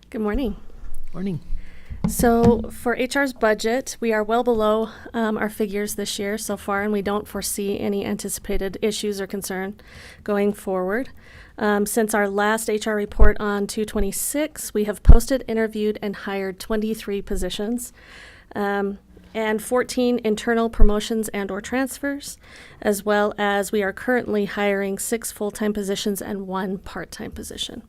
Good morning. Morning. So for HR's budget, we are well below our figures this year so far, and we don't foresee any anticipated issues or concern going forward. Since our last HR report on 2/26, we have posted, interviewed, and hired 23 positions, and 14 internal promotions and or transfers, as well as we are currently hiring 6 full-time positions and 1 part-time position.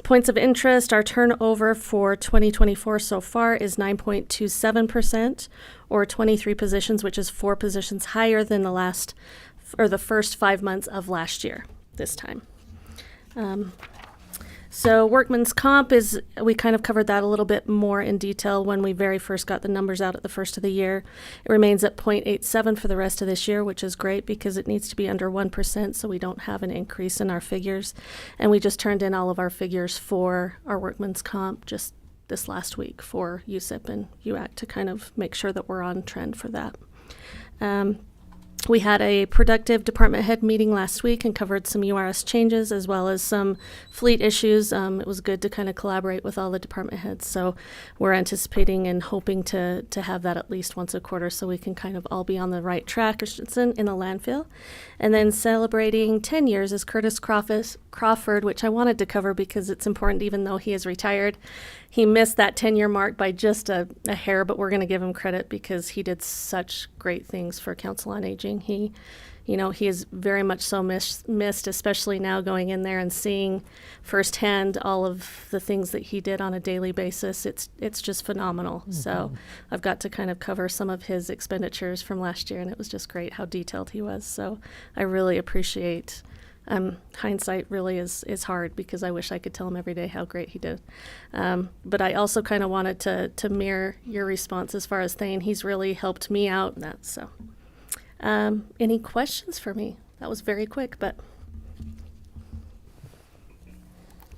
Points of interest, our turnover for 2024 so far is 9.27%, or 23 positions, which is 4 positions higher than the first 5 months of last year this time. So workman's comp we kind of covered that a little bit more in detail when we very first got the numbers out at the first of the year. It remains at 0.87 for the rest of this year, which is great because it needs to be under 1% so we don't have an increase in our figures. And we just turned in all of our figures for our workman's comp just this last week for USIP and UAC to kind of make sure that we're on trend for that. We had a productive department head meeting last week and covered some URS changes as well as some fleet issues. It was good to kind of collaborate with all the department heads. So we're anticipating and hoping to have that at least once a quarter so we can kind of all be on the right track in the landfill. And then celebrating 10 years is Curtis Crawford, which I wanted to cover because it's important even though he is retired. He missed that 10-year mark by just a hair, but we're going to give him credit because he did such great things for Council on Aging. He is very much so missed, especially now going in there and seeing firsthand all of the things that he did on a daily basis. It's just phenomenal. Mm-hmm. So I've got to kind of cover some of his expenditures from last year, and it was just great how detailed he was. So I really appreciate. Hindsight really is hard because I wish I could tell him every day how great he did. But I also kind of wanted to mirror your response as far as saying he's really helped me out in that. So any questions for me? That was very quick, but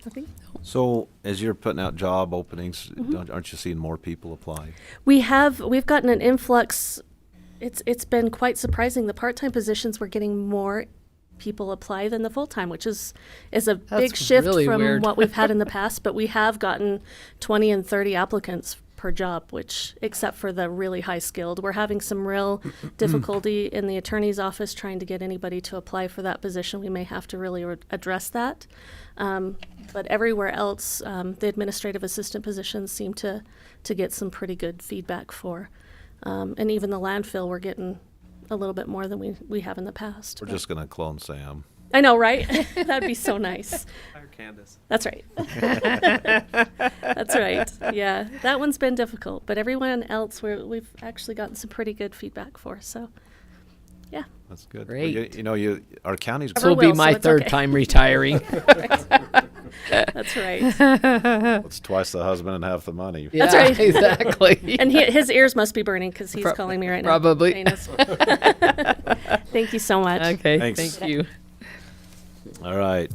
nothing. So as you're putting out job openings, Mm-hmm. aren't you seeing more people apply? We've gotten an influx. It's been quite surprising. The part-time positions, we're getting more people apply than the full-time, which is a big shift really from weird. what we've had in the past, but we have gotten 20 and 30 applicants per job, which except for the really high skilled, we're having some real difficulty in the attorney's office trying to get anybody to apply for that position. We may have to really address that. But everywhere else, the administrative assistant positions seem to get some pretty good feedback for. And even the landfill, we're getting a little bit more than we have in the past. We're just going to clone Sam. I know, right? That'd be so nice. Hire Candace. That's right. That's right. Yeah, that one's been difficult, but everyone else we've actually gotten some pretty good feedback for. So, yeah. That's good. Great. Well, our county's This will be my third time retiring. That's right. it's twice the husband and half the money. Yeah, That's right. Exactly. And his ears must be burning because he's calling me right now. Probably. Thank you so much. Okay. Thanks. Thank you. All right.